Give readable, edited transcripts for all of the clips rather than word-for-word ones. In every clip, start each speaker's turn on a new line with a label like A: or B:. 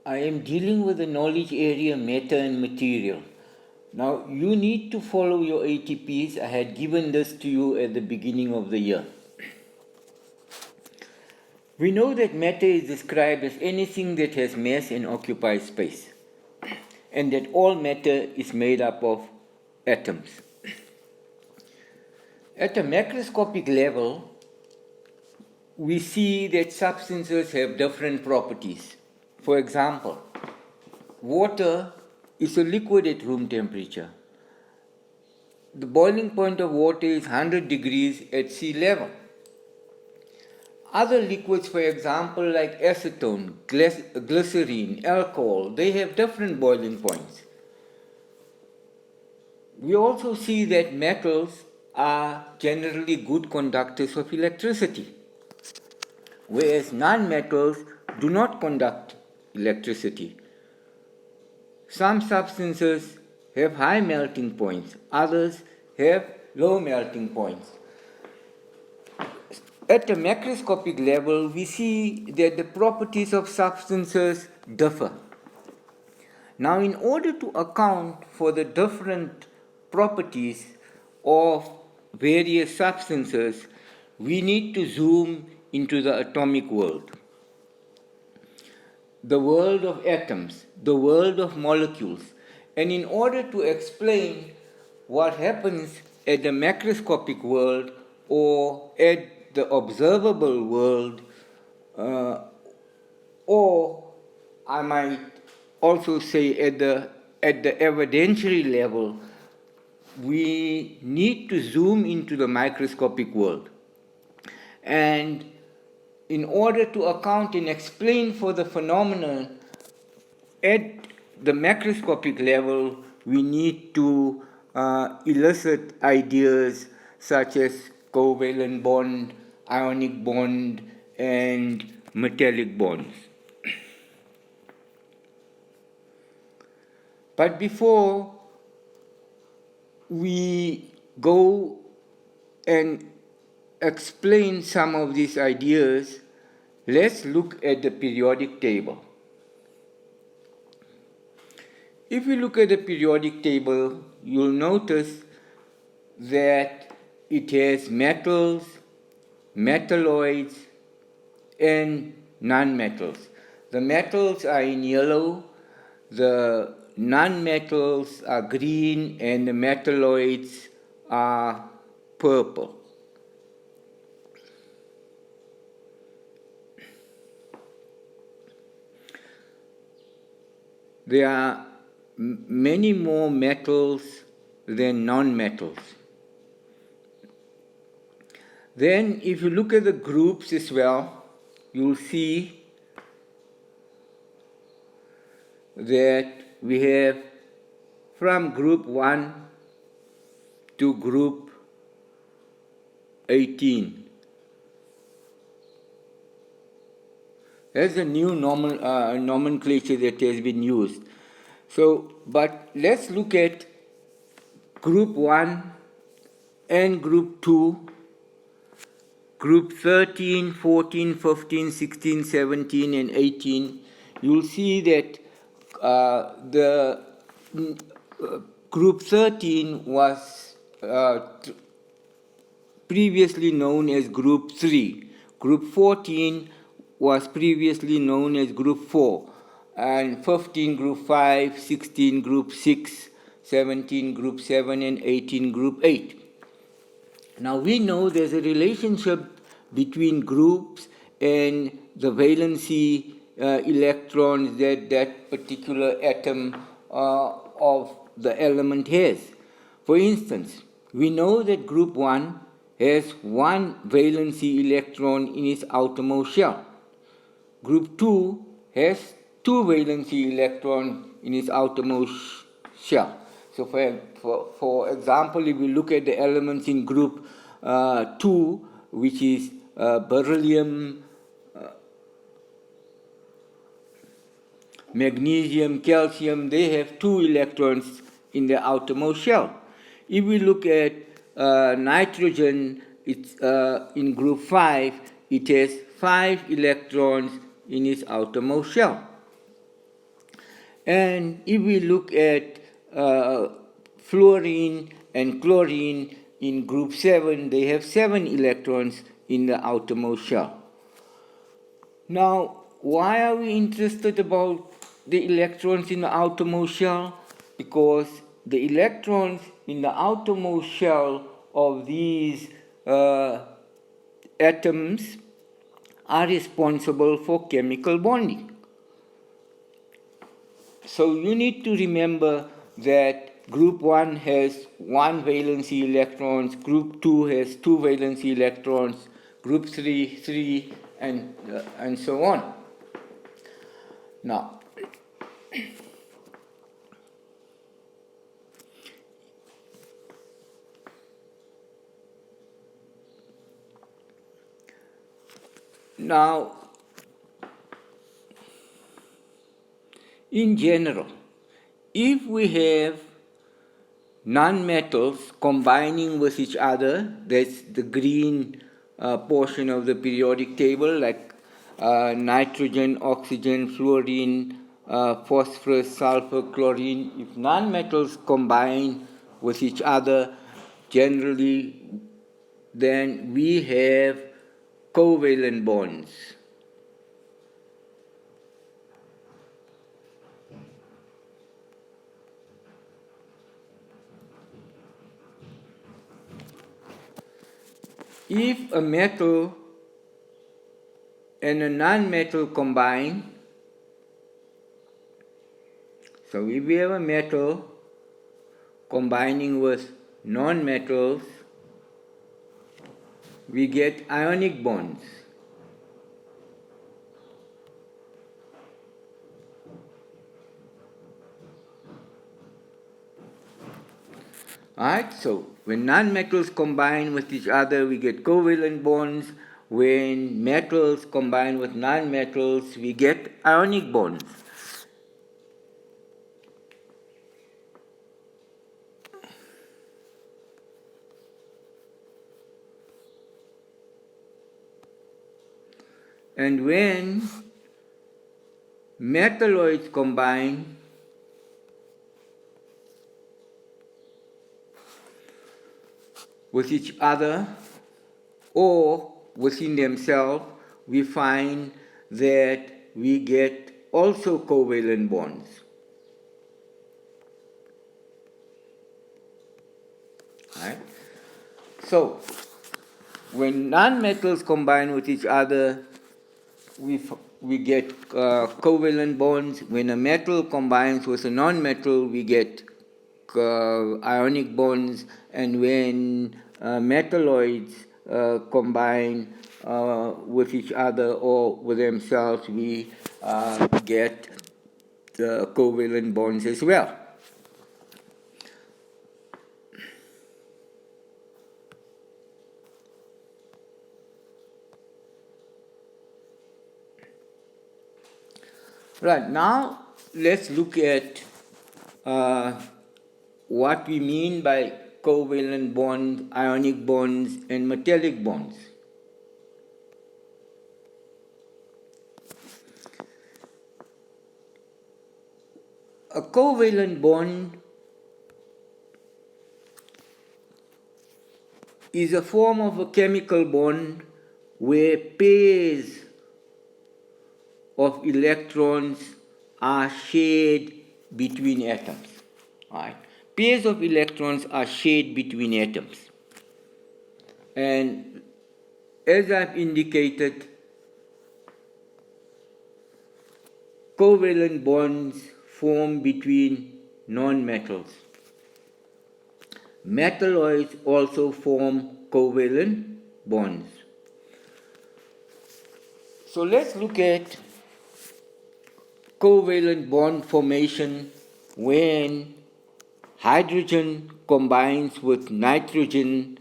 A: I am dealing with the knowledge area matter and material. Now you need to follow your ATPs. I had given this to you at the beginning of the year. We know that matter is described as anything that has mass and occupies space, and that all matter is made up of atoms. At a macroscopic level, we see that substances have different properties. For example, water is a liquid at room temperature. The boiling point of water is 100 degrees at sea level. Other liquids, for example, like acetone, glycerine, alcohol, they have different boiling points. We also see that metals are generally good conductors of electricity, whereas non-metals do not conduct electricity. Some substances have high melting points, others have low melting points. At a macroscopic level, we see that the properties of substances differ. Now, in order to account for the different properties of various substances, we need to zoom into the atomic world, the world of atoms, the world of molecules. And in order to explain what happens at the macroscopic world or at the observable world, or I might also say at the evidentiary level, we need to zoom into the microscopic world. And in order to account and explain for the phenomenon at the macroscopic level, we need to elicit ideas such as covalent bond, ionic bond, and metallic bonds. But before we go and explain some of these ideas, let's look at the periodic table. If we look at the periodic table, you'll notice that it has metals, metalloids, and non-metals. The metals are in yellow, the non-metals are green, and the metalloids are purple. There are many more metals than non-metals. Then, if you look at the groups as well, you'll see that we have from group 1 to group 18. There's a new nomenclature that has been used. So, but let's look at group 1 and group 2, group 13, 14, 15, 16, 17, and 18. You'll see that the group 13 was previously known as group 3. Group 14 was previously known as group 4, and 15 group 5, 16 group 6, 17 group 7, and 18 group 8. Now we know there's a relationship between groups and the valency electrons that that particular atom of the element has. For instance, we know that group 1 has one valency electron in its outermost shell. Group 2 has two valency electrons in its outermost shell. So for example, if we look at the elements in group 2, which is beryllium, magnesium, calcium, they have two electrons in the outermost shell. If we look at nitrogen, it's in group 5, it has 5 electrons in its outermost shell. And if we look at fluorine and chlorine in group 7, they have 7 electrons in the outermost shell. Now, why are we interested about the electrons in the outermost shell? Because the electrons in the outermost shell of these atoms are responsible for chemical bonding. So you need to remember that group 1 has 1 valency electrons, group 2 has 2 valency electrons, group 3, 3, and so on. Now, in general, if we have nonmetals combining with each other, that's the green portion of the periodic table, like nitrogen, oxygen, fluorine, phosphorus, sulfur, chlorine. If nonmetals combine with each other, generally, then we have covalent bonds. If a metal and a non-metal combine, so if we have a metal combining with non-metals, we get ionic bonds. Alright, so when non-metals combine with each other, we get covalent bonds. When metals combine with non-metals, we get ionic bonds. And when metalloids combine with each other or within themselves, we find that we get also covalent bonds. Right? So, when nonmetals combine with each other, we get covalent bonds. When a metal combines with a non-metal, we get ionic bonds. And when metalloids combine with each other or with themselves, we get the covalent bonds as well. Right, now let's look at what we mean by covalent bonds, ionic bonds, and metallic bonds. A covalent bond is a form of a chemical bond where pairs of electrons are shared between atoms. Right? Pairs of electrons are shared between atoms. And as I've indicated, covalent bonds form between non-metals. Metalloids also form covalent bonds. So let's look at covalent bond formation when hydrogen combines with nitrogen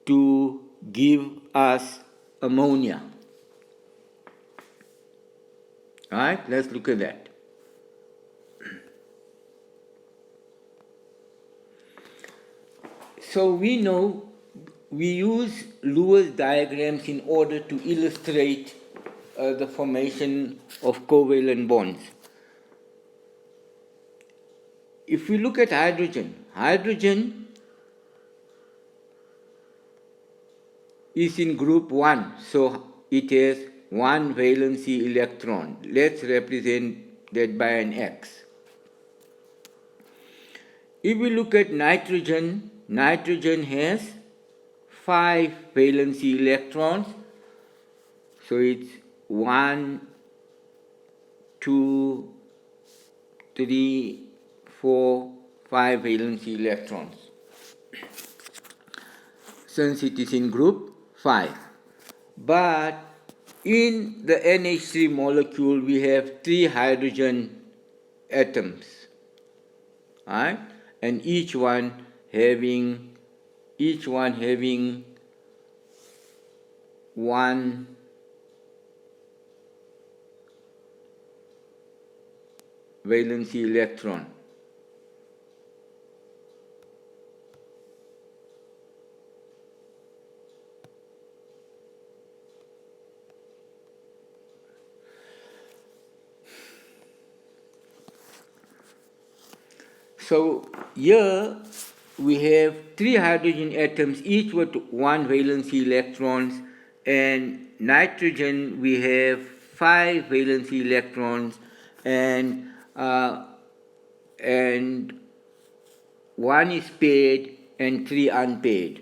A: to give us ammonia. All right, let's look at that. So we know we use Lewis diagrams in order to illustrate the formation of covalent bonds. if we look at hydrogen, hydrogen is in group 1, so it has one valency electron. Let's represent that by an X. If we look at nitrogen, nitrogen has 5 valency electrons, so it's 1, 2, 3, 4, 5 valency electrons, since it is in group 5. But in the NH3 molecule, we have 3 hydrogen atoms, right? And each one having one valency electron. So here we have 3 hydrogen atoms, each with 1 valency electrons, and nitrogen we have 5 valency electrons, and 1 is paired and 3 unpaired.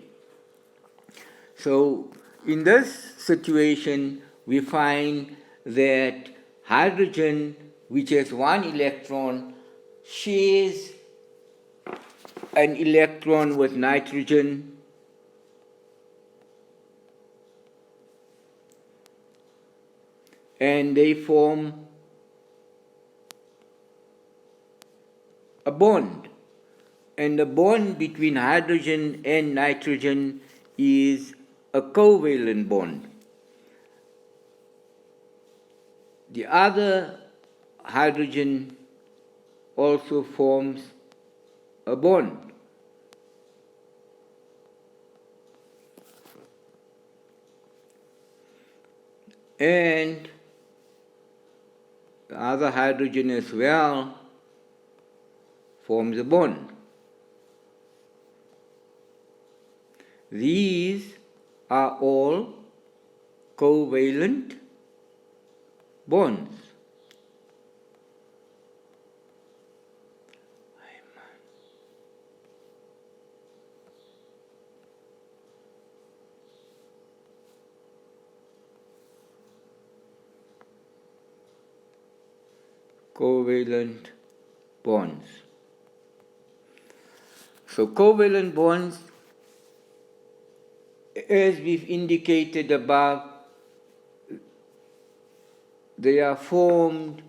A: So in this situation, we find that hydrogen, which has 1 electron, shares an electron with nitrogen, and they form a bond. And the bond between hydrogen and nitrogen is a covalent bond. The other hydrogen also forms a bond. And the other hydrogen as well forms a bond. These are all covalent bonds. Covalent bonds. So covalent bonds, as we've indicated above, they are formed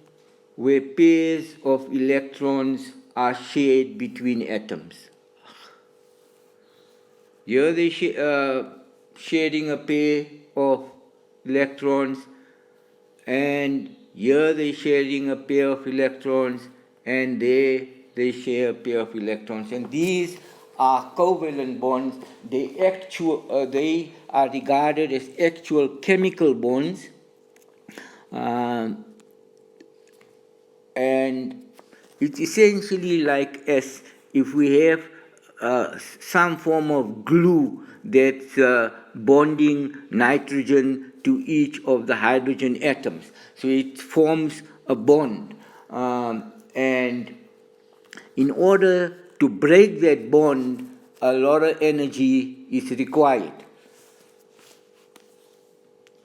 A: where pairs of electrons are shared between atoms. Here they sharing a pair of electrons, and here they sharing a pair of electrons, and they share a pair of electrons, and these are covalent bonds. They are regarded as actual chemical bonds, and it's essentially like as if we have some form of glue that's bonding nitrogen to each of the hydrogen atoms. So it forms a bond. And in order to break that bond, a lot of energy is required.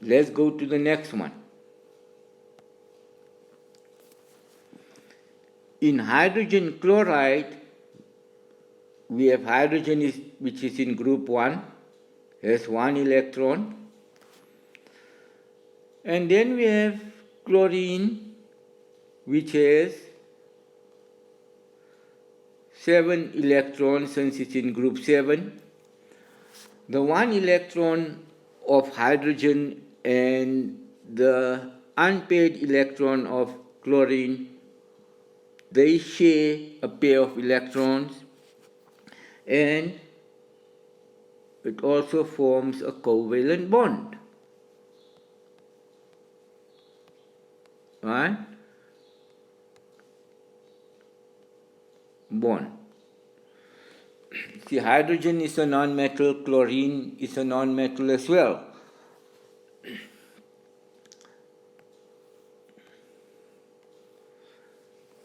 A: Let's go to the next one. In hydrogen chloride, we have hydrogen which is in group 1, has 1 electron. And then we have chlorine, which has 7 electrons since it's in group 7. The 1 electron of hydrogen and the unpaired electron of chlorine, they share a pair of electrons, and it also forms a covalent bond. Right? bond. See, hydrogen is a non-metal, chlorine is a non-metal as well.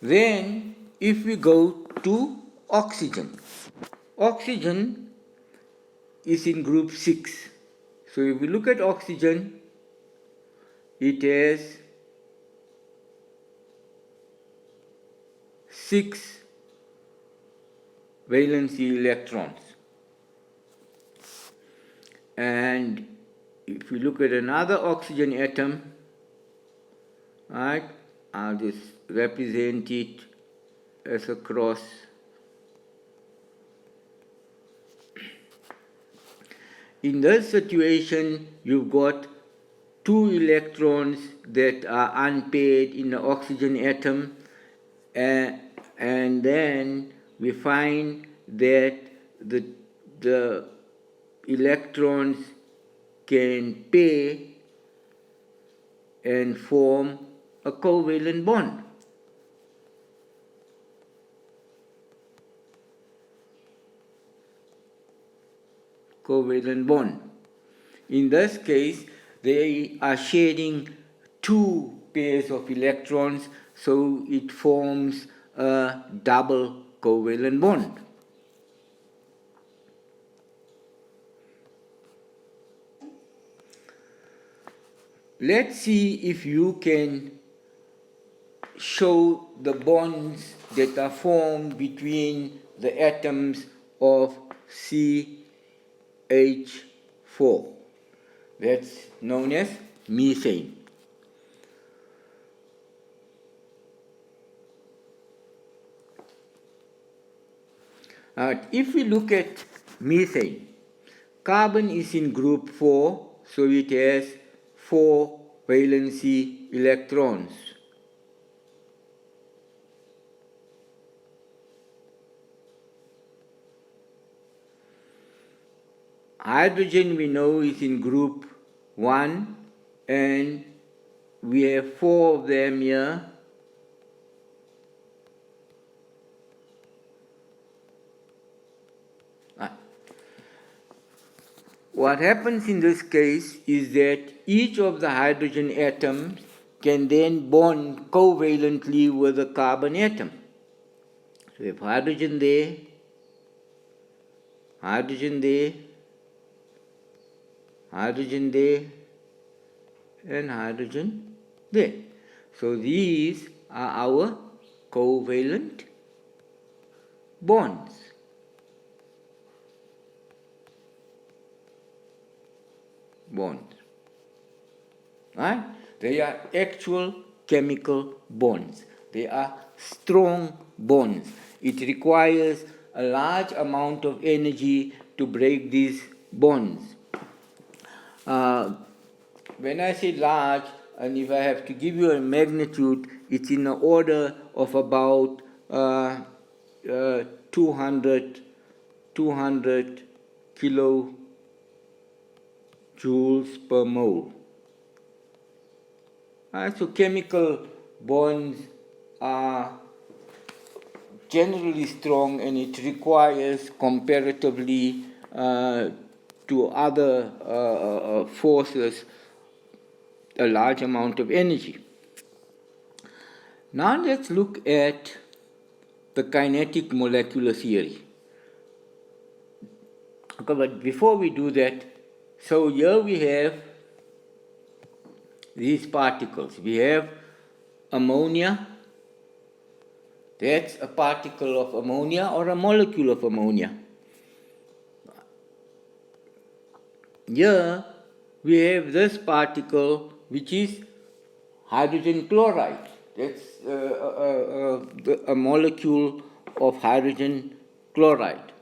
A: Then, if we go to oxygen, oxygen is in group 6. So, if we look at oxygen, it has 6 valency electrons. And if we look at another oxygen atom, right, I'll just represent it as a cross. In this situation, you've got 2 electrons that are unpaired in the oxygen atom, and then we find that the electrons can pair and form a covalent bond. Covalent bond. In this case, they are sharing 2 pairs of electrons, so it forms a double covalent bond. Let's see if you can show the bonds that are formed between the atoms of CH4. That's known as methane. If we look at methane, carbon is in group 4, so it has 4 valency electrons. Hydrogen we know is in group 1, and we have 4 of them here. What happens in this case is that each of the hydrogen atoms can then bond covalently with a carbon atom. So we have hydrogen there, hydrogen there, hydrogen there, and hydrogen there. So these are our covalent bonds. Right? They are actual chemical bonds. They are strong bonds. It requires a large amount of energy to break these bonds. When I say large, and if I have to give you a magnitude, it's in the order of about 200 kilojoules per mole. So chemical bonds are generally strong, and it requires comparatively to other forces a large amount of energy. Now let's look at the kinetic molecular theory. Okay, but before we do that, so here we have these particles. We have ammonia. That's a particle of ammonia or a molecule of ammonia. Here we have this particle, which is hydrogen chloride. That's a molecule of hydrogen chloride.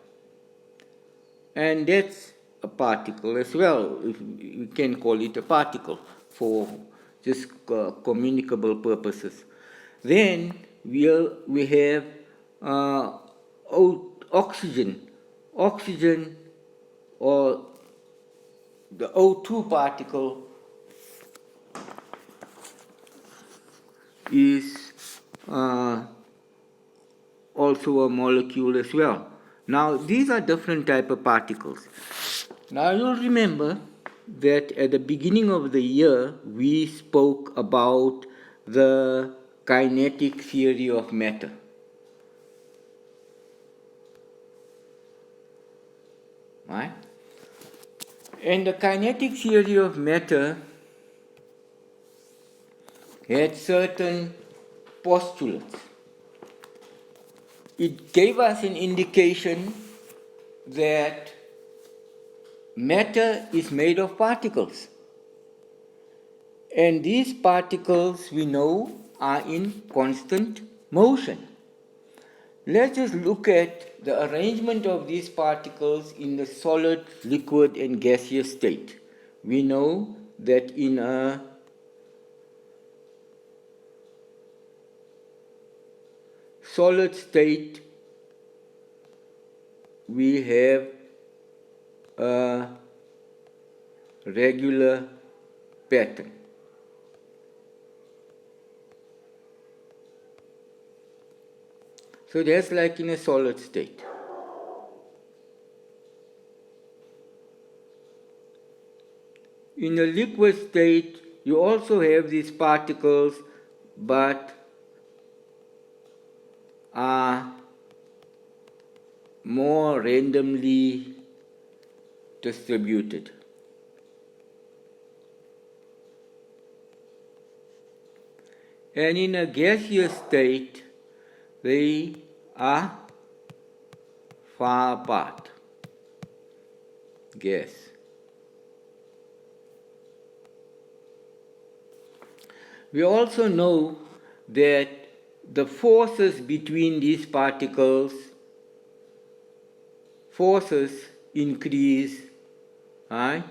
A: And that's a particle as well. We can call it a particle for just communicable purposes. Then we have oxygen. Oxygen, or the O2 particle, is also a molecule as well. Now, these are different type of particles. Now, you'll remember that at the beginning of the year, we spoke about the kinetic theory of matter. Right? And the kinetic theory of matter had certain postulates. It gave us an indication that matter is made of particles. And these particles, we know, are in constant motion. Let's just look at the arrangement of these particles in the solid, liquid, and gaseous state. We know that in a solid state, we have a regular pattern. So that's like in a solid state. In a liquid state, you also have these particles, but are more randomly distributed. And in a gaseous state, they are far apart. Gas. We also know that the forces between these particles, forces increase as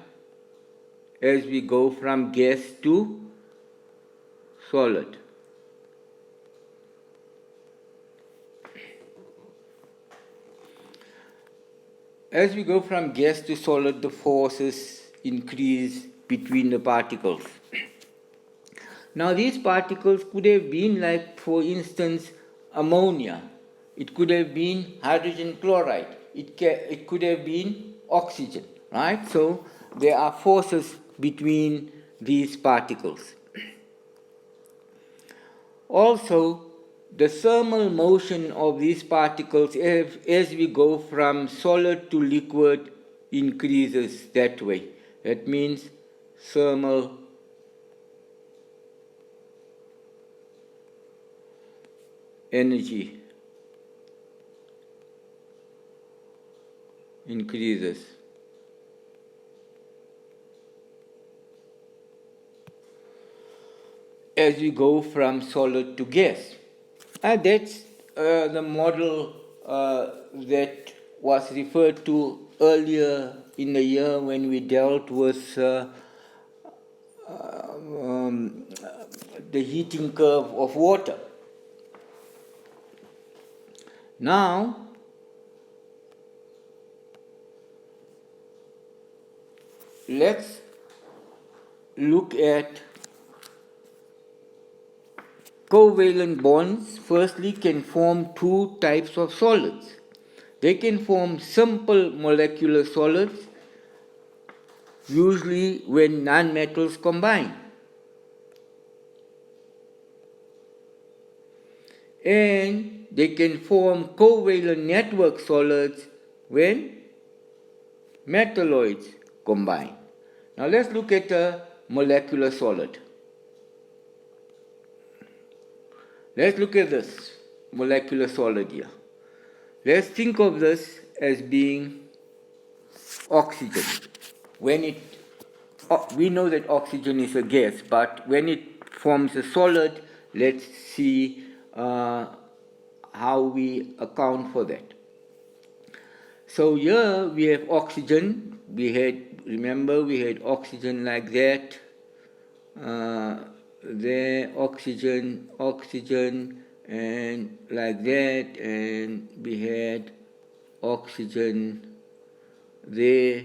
A: we go from gas to solid. As we go from gas to solid, the forces increase between the particles. Now, these particles could have been like, for instance, ammonia. It could have been hydrogen chloride. It could have been oxygen, right? So, there are forces between these particles. Also, the thermal motion of these particles as we go from solid to liquid increases that way. That means thermal energy increases. As we go from solid to gas. And that's the model that was referred to earlier in the year when we dealt with the heating curve of water. Now, let's look at covalent bonds. Firstly, can form two types of solids. They can form simple molecular solids, usually when nonmetals combine. And they can form covalent network solids when metalloids combine. Now let's look at a molecular solid. Let's look at this molecular solid here. Let's think of this as being oxygen. We know that oxygen is a gas, but when it forms a solid, let's see how we account for that. So here we have oxygen. Remember we had oxygen like that. There, oxygen, and like that, and we had oxygen there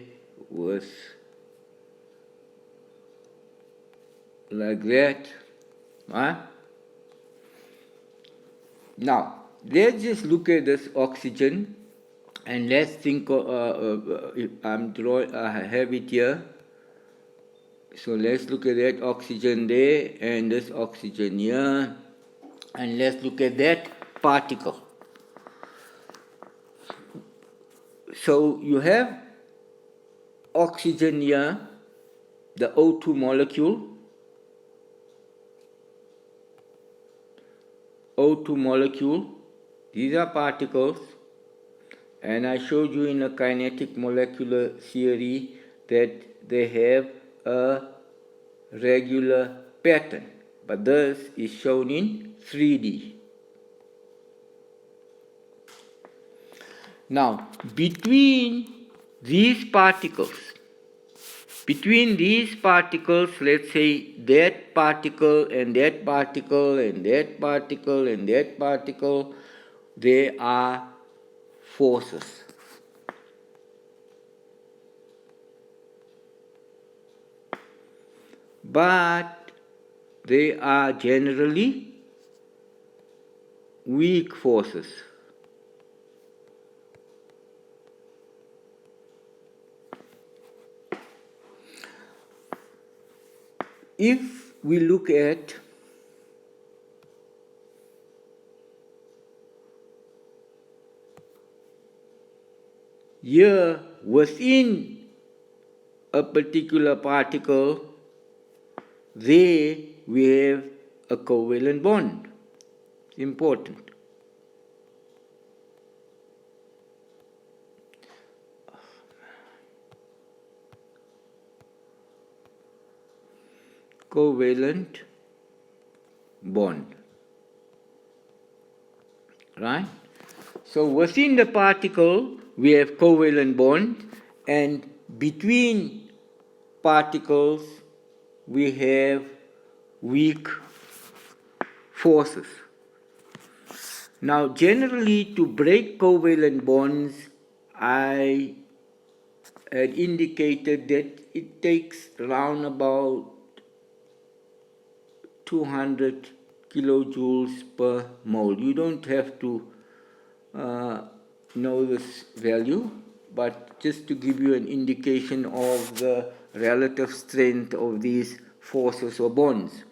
A: was like that. Now, let's just look at this oxygen, and let's think. I have it here. So let's look at that oxygen there and this oxygen here, and let's look at that particle. So you have oxygen here, the O2 molecule, O2 molecule, these are particles, and I showed you in a kinetic molecular theory that they have a regular pattern, but this is shown in 3D. Now, between these particles, let's say that particle and that particle and that particle and that particle, there are forces. But they are generally weak forces. If we look at here within a particular particle, there we have a covalent bond. It's important. Covalent bond, right? So within the particle we have covalent bond, and between particles we have weak forces. Now generally, to break covalent bonds, I had indicated that it takes around about 200 kilojoules per mole. You don't have to know this value, but just to give you an indication of the relative strength of these forces or bonds.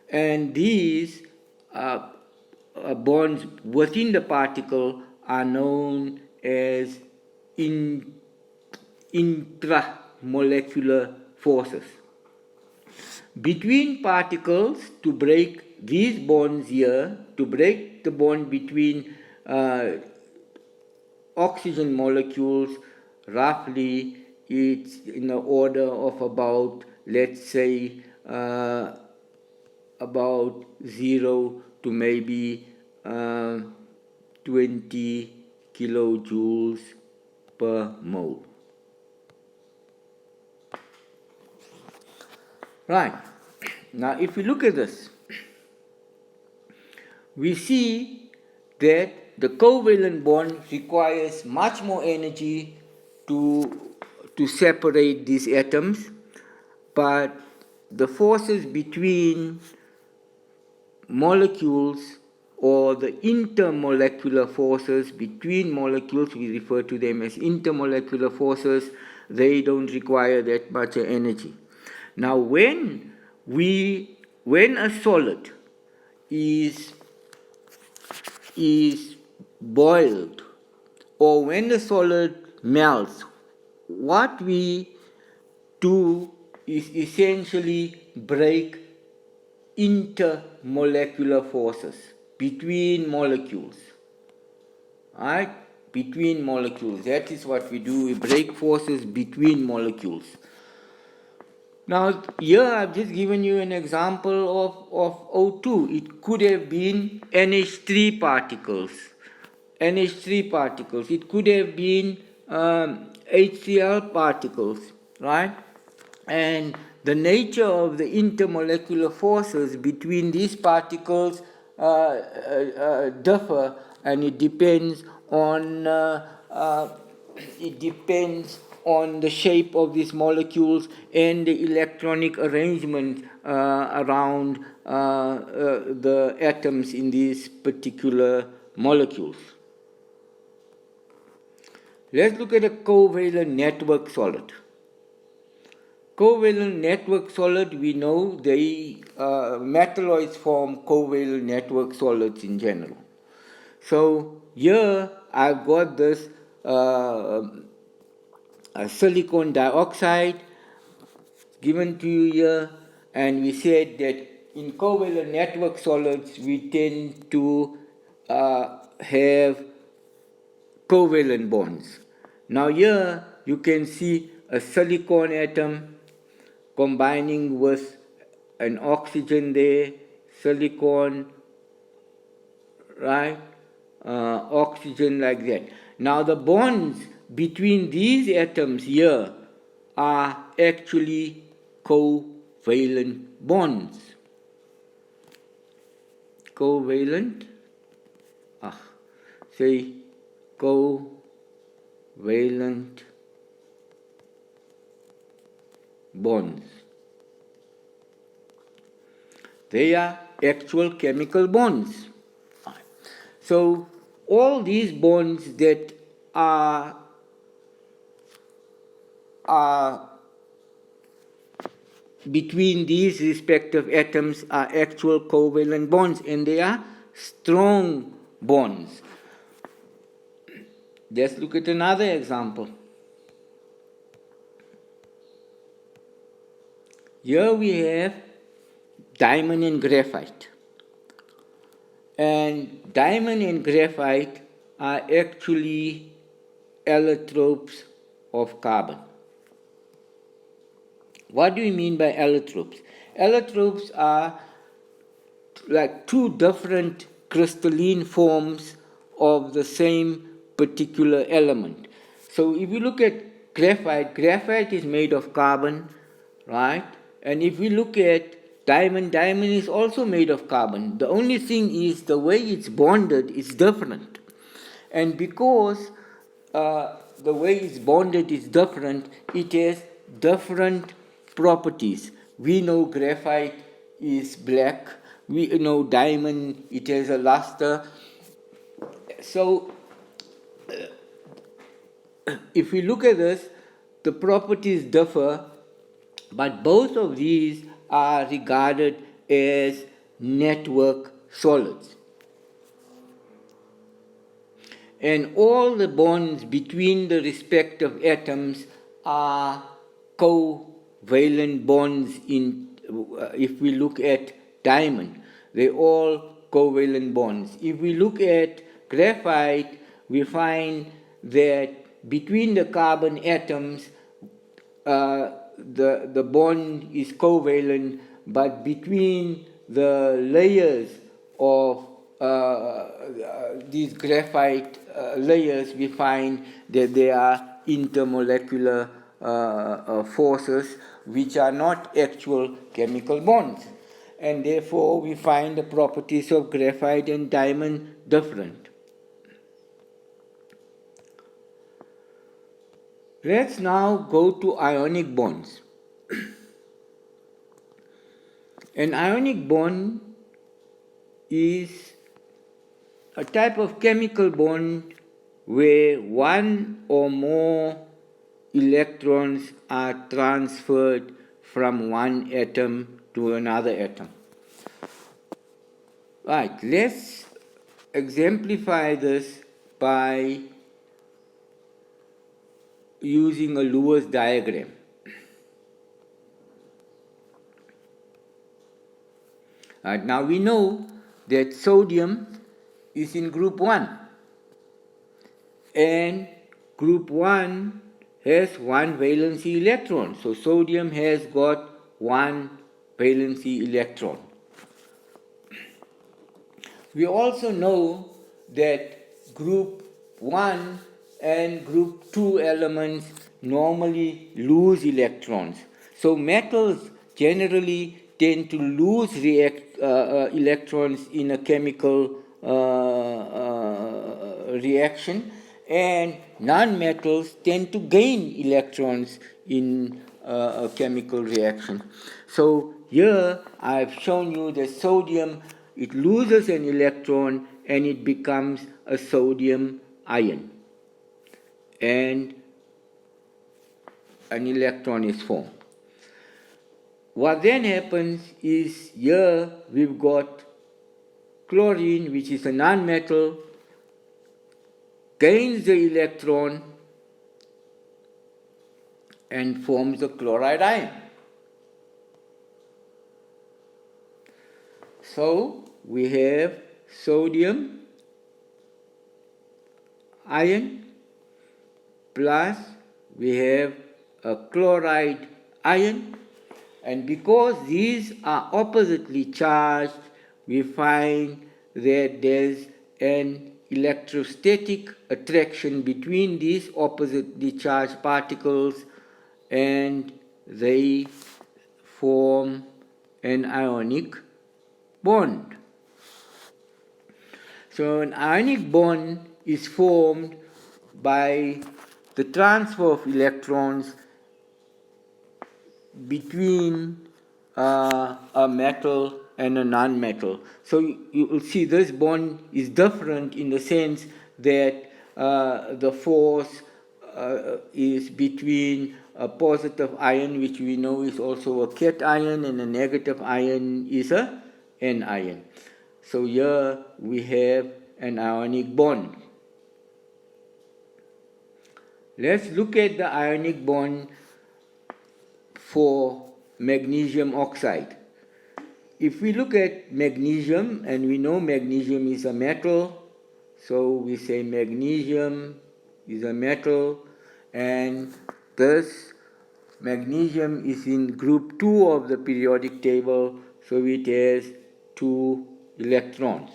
A: And these bonds within the particle are known as intramolecular forces. Between particles, to break these bonds here, to break the bond between oxygen molecules, roughly it's in the order of about, let's say, about 0 to maybe 20 kilojoules per mole. Right. Now, if we look at this, we see that the covalent bond requires much more energy to separate these atoms, but the forces between molecules, or the intermolecular forces between molecules, we refer to them as intermolecular forces, they don't require that much energy. Now, when a solid is boiled, or when the solid melts, what we do is essentially break intermolecular forces between molecules. Right? Between molecules. That is what we do. We break forces between molecules. Now, here I've just given you an example of O2. It could have been NH3 particles. NH3 particles. It could have been HCl particles, right? And the nature of the intermolecular forces between these particles differ, and it depends on the shape of these molecules and the electronic arrangement around the atoms in these particular molecules. Let's look at a covalent network solid. Covalent network solid, we know metalloids form covalent network solids in general. So here I've got this silicon dioxide given to you here, and we said that in covalent network solids we tend to have covalent bonds. Now here you can see a silicon atom combining with an oxygen there, silicon, right? Oxygen like that. Now the bonds between these atoms here are actually covalent bonds. Covalent, say covalent bonds. They are actual chemical bonds. So all these bonds that are between these respective atoms are actual covalent bonds, and they are strong bonds. Let's look at another example. Here we have diamond and graphite. And diamond and graphite are actually allotropes of carbon. What do we mean by allotropes? Allotropes are like two different crystalline forms of the same particular element. So if you look at graphite, graphite is made of carbon, right? And if we look at diamond, diamond is also made of carbon. The only thing is the way it's bonded is different. And because the way it's bonded is different, it has different properties. We know graphite is black. We know diamond, it has a luster. So if we look at this, the properties differ, but both of these are regarded as network solids. And all the bonds between the respective atoms are covalent bonds if we look at diamond. They're all covalent bonds. If we look at graphite, we find that between the carbon atoms, the bond is covalent, but between the layers of these graphite layers, we find that there are intermolecular forces which are not actual chemical bonds. And therefore, we find the properties of graphite and diamond different. Let's now go to ionic bonds. An ionic bond is a type of chemical bond where one or more electrons are transferred from one atom to another atom. Right, let's exemplify this by using a Lewis diagram. Right, now we know that sodium is in group 1, and group 1 has one valency electron. So sodium has got one valency electron. We also know that group 1 and group 2 elements normally lose electrons. So metals generally tend to lose electrons in a chemical reaction, and non-metals tend to gain electrons in a chemical reaction. So here I've shown you that sodium it loses an electron and it becomes a sodium ion, and an electron is formed. What then happens is, here we've got chlorine, which is a nonmetal, gains the electron and forms a chloride ion. So we have sodium ion plus we have a chloride ion, and because these are oppositely charged, we find that there's an electrostatic attraction between these oppositely charged particles, and they form an ionic bond. So an ionic bond is formed by the transfer of electrons between a metal and a non-metal. So you will see this bond is different in the sense that the force is between a positive ion, which we know is also a cation, and a negative ion is a anion. So here we have an ionic bond. Let's look at the ionic bond for magnesium oxide. If we look at magnesium, and we know magnesium is a metal, so we say magnesium is a metal, and this magnesium is in group 2 of the periodic table, so it has 2 electrons.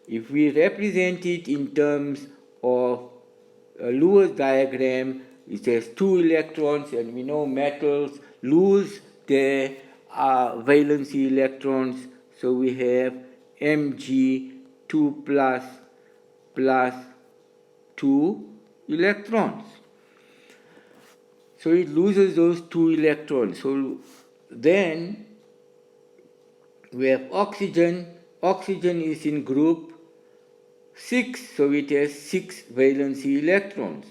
A: If we represent it in terms of a Lewis diagram, it has 2 electrons, and we know metals lose their valency electrons, so we have Mg2 plus 2 electrons. So it loses those 2 electrons. So then we have oxygen. Oxygen is in group 6, so it has 6 valency electrons.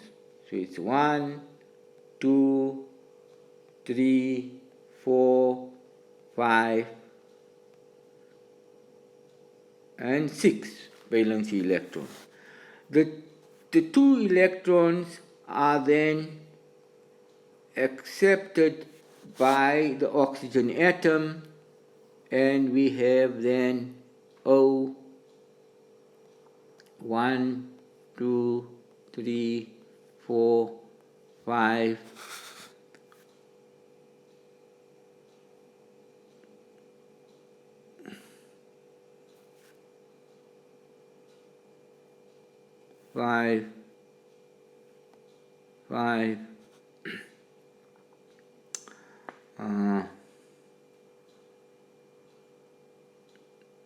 A: So it's 1, 2, 3, 4, 5, and 6 valency electrons. The 2 electrons are then accepted by the oxygen atom, and we have then O, 1, 2, 3, 4, 5,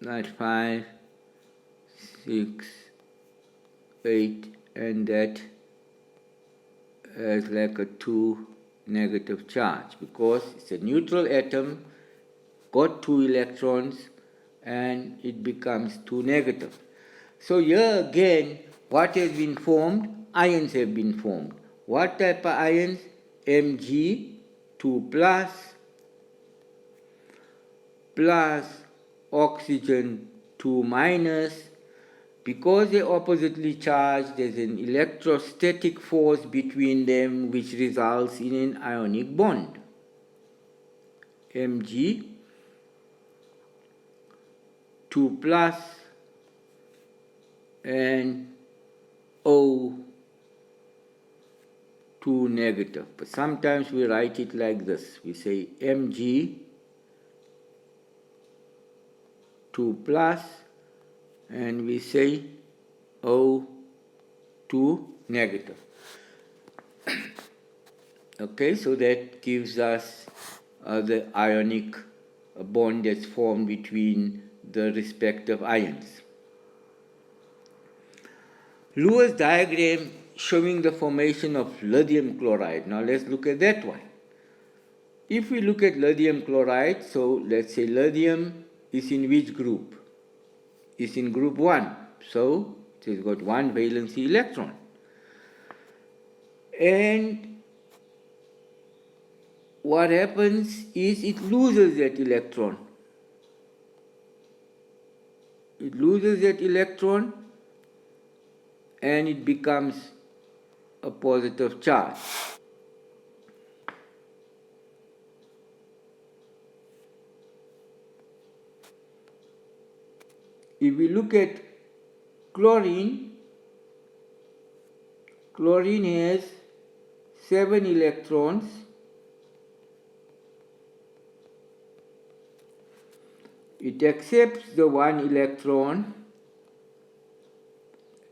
A: not 5, 6, 8, and that has like a 2 negative charge, because it's a neutral atom, got 2 electrons, and it becomes 2 negative. So here again, what has been formed? Ions have been formed. What type of ions? Mg2 plus oxygen 2 minus. Because they're oppositely charged, there's an electrostatic force between them, which results in an ionic bond. Mg2 plus and O2 negative. But sometimes we write it like this. We say Mg2 plus and we say O2 negative. Okay, so that gives us the ionic bond that's formed between the respective ions. Lewis diagram showing the formation of lithium chloride. Now let's look at that one. If we look at lithium chloride, so let's say lithium is in which group? is in group 1. So it has got one valency electron. And what happens is it loses that electron. It loses that electron and it becomes a positive charge. If we look at chlorine, chlorine has 7 electrons. It accepts the 1 electron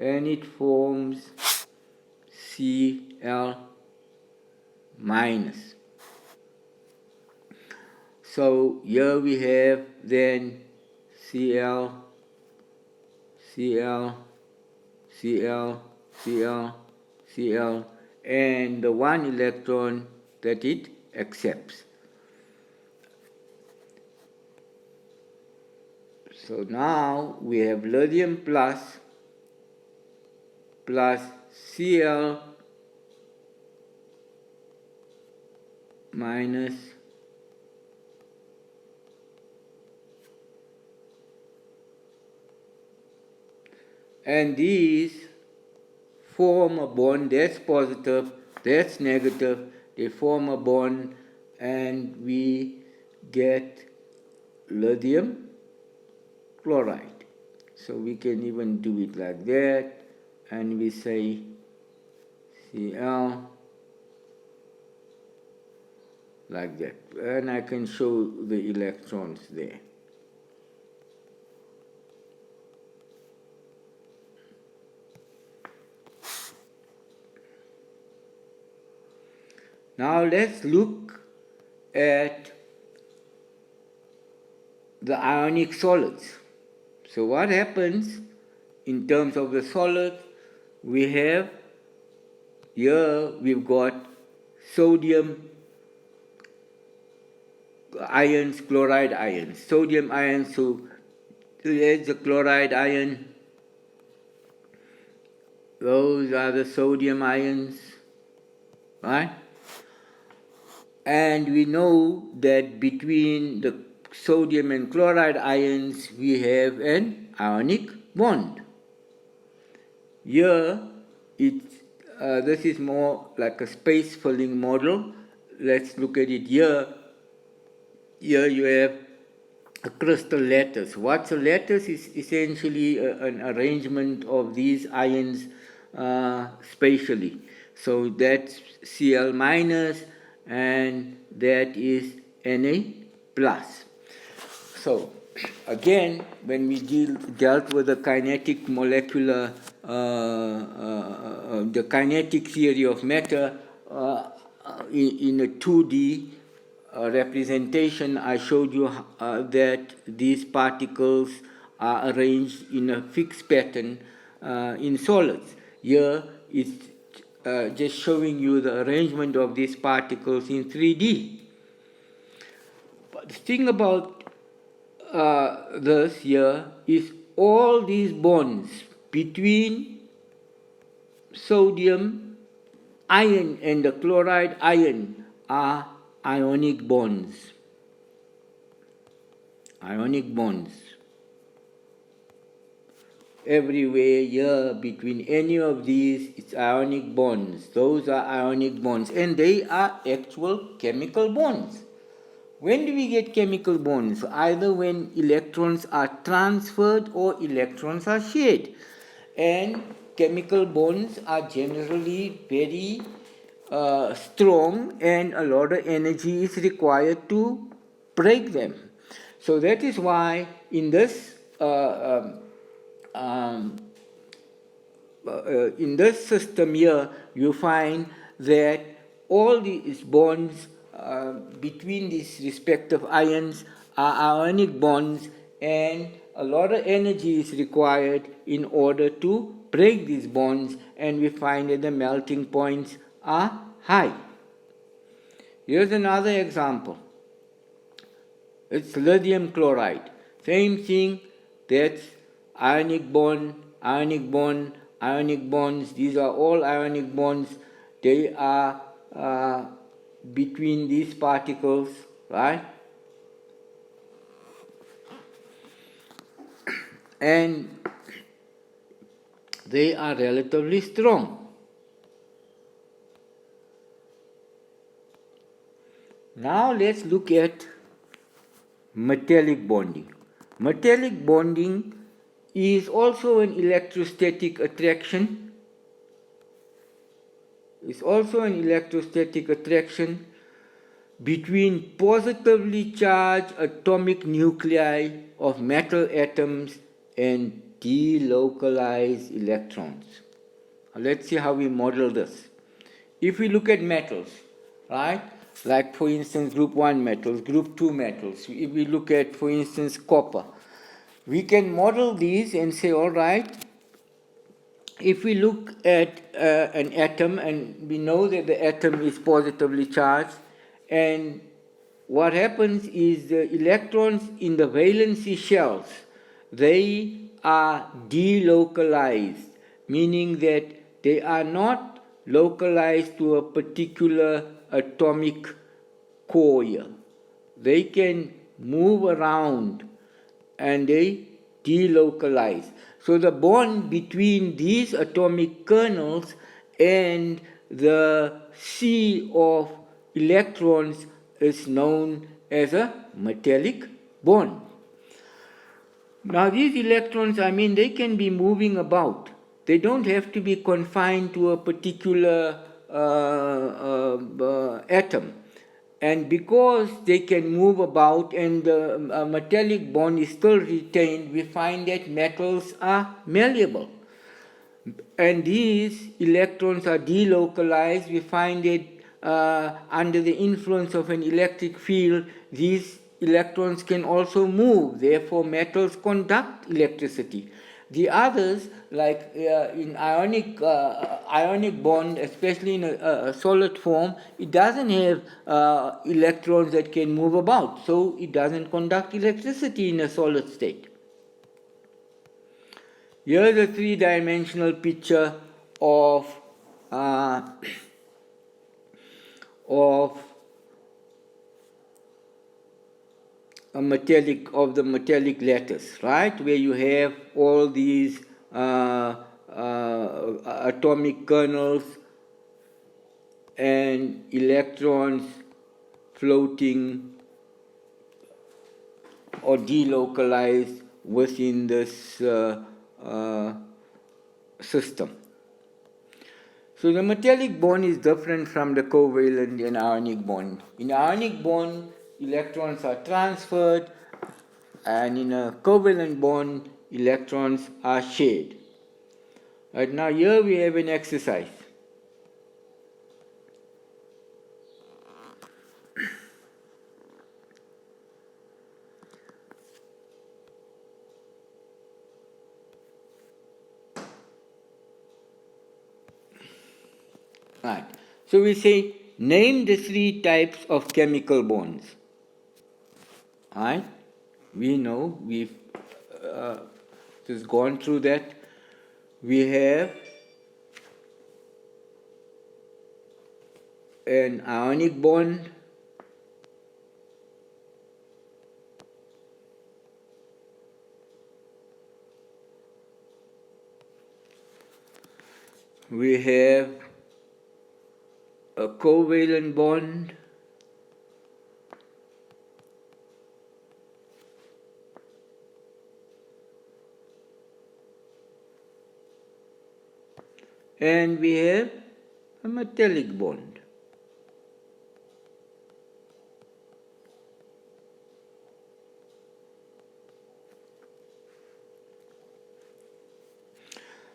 A: and it forms Cl minus. So here we have then Cl, Cl, Cl, Cl, Cl, and the 1 electron that it accepts. So now we have lithium plus Cl minus and these form a bond. That's positive, that's negative. They form a bond and we get lithium chloride. So we can even do it like that, and we say Cl like that, and I can show the electrons there. Now let's look at the ionic solids. So what happens in terms of the solid? We have here we've got sodium ions, chloride ions, sodium ions. So there's the chloride ion. Those are the sodium ions, right? And we know that between the sodium and chloride ions we have an ionic bond. Here this is more like a space filling model. Let's look at it here. Here you have a crystal lattice. What's a lattice? Is essentially an arrangement of these ions spatially. So that's Cl minus and that is Na plus. So again, when we dealt with the kinetic molecular, the kinetic theory of matter in a 2D representation, I showed you that these particles are arranged in a fixed pattern in solids. Here it's just showing you the arrangement of these particles in 3D. But the thing about this here is all these bonds between sodium ion and the chloride ion are ionic bonds. Ionic bonds. Everywhere here between any of these, it's ionic bonds. Those are ionic bonds, and they are actual chemical bonds. When do we get chemical bonds? Either when electrons are transferred or electrons are shared. And chemical bonds are generally very strong, and a lot of energy is required to break them. So that is why in this system here, you find that all these bonds between these respective ions are ionic bonds, and a lot of energy is required in order to break these bonds, and we find that the melting points are high. Here's another example. It's lithium chloride. Same thing, that's ionic bond, ionic bond, ionic bonds. These are all ionic bonds. They are between these particles, right? And they are relatively strong. Now let's look at metallic bonding. Metallic bonding is also an electrostatic attraction. It's also an electrostatic attraction between positively charged atomic nuclei of metal atoms and delocalized electrons. Let's see how we model this. If we look at metals, right, like for instance group 1 metals, group 2 metals, if we look at for instance copper, we can model these and say, all right, if we look at an atom and we know that the atom is positively charged, and what happens is the electrons in the valency shells, they are delocalized, meaning that they are not localized to a particular atomic core. They can move around and they delocalize. So the bond between these atomic kernels and the sea of electrons is known as a metallic bond. Now these electrons, they can be moving about. They don't have to be confined to a particular atom. And because they can move about and the metallic bond is still retained, we find that metals are malleable. And these electrons are delocalized. We find that under the influence of an electric field, these electrons can also move. Therefore, metals conduct electricity. The others, like in ionic bond, especially in a solid form, it doesn't have electrons that can move about, so it doesn't conduct electricity in a solid state. Here's a three-dimensional picture of the metallic lattice, right? Where you have all these atomic kernels and electrons floating or delocalized within this system. So the metallic bond is different from the covalent and ionic bond. In ionic bond, electrons are transferred, and in a covalent bond, electrons are shared. Right, now here we have an exercise. Right. So we say, name the three types of chemical bonds. Right? We know, we've just gone through that. We have an ionic bond, we have a covalent bond, and we have a metallic bond.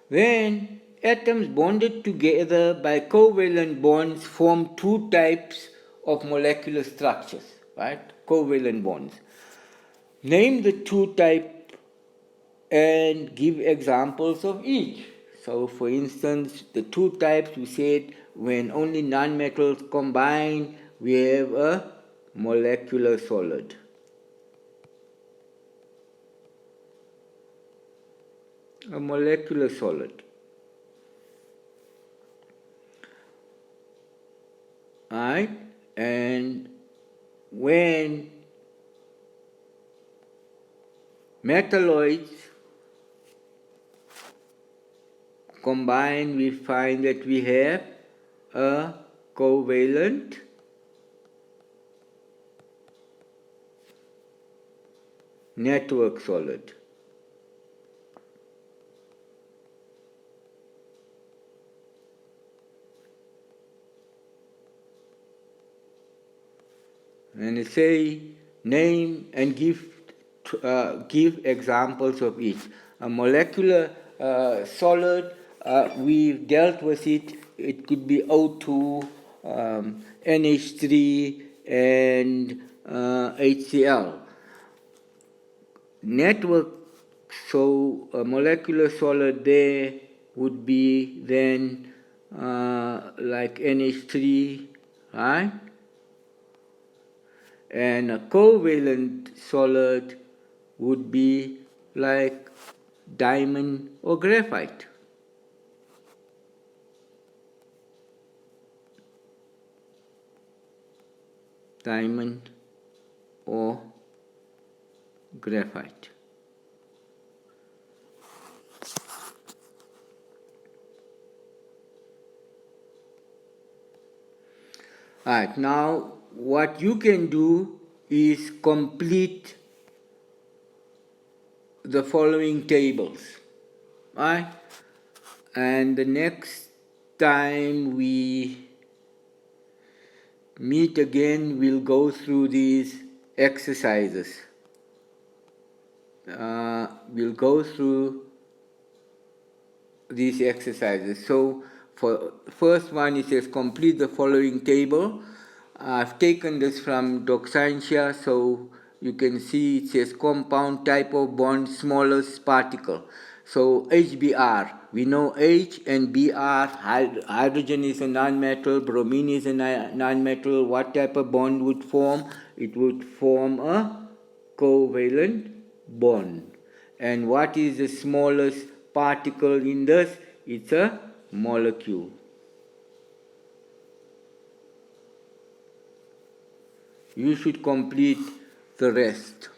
A: When atoms bonded together by covalent bonds form two types of molecular structures, right? Covalent bonds. Name the two types and give examples of each. So for instance, the two types we said, when only nonmetals combine, we have a molecular solid. a molecular solid. Right? And when metalloids combine, we find that we have a covalent network solid. And say name and give examples of each. A molecular solid, we've dealt with it. It could be O2, NH3, and HCl. Network, so a molecular solid there would be then like NH3, right? And a covalent solid would be like diamond or graphite. Diamond or graphite. Alright, now what you can do is complete the following tables. Right? And the next time we meet again, we'll go through these exercises. We'll go through these exercises. So for first one, it says complete the following table. I've taken this from Doxantia, so you can see it says compound, type of bond, smallest particle. So HBr, we know H and Br, hydrogen is a non-metal, bromine is a non-metal. What type of bond would form? It would form a covalent bond. And what is the smallest particle in this? It's a molecule. You should complete the rest.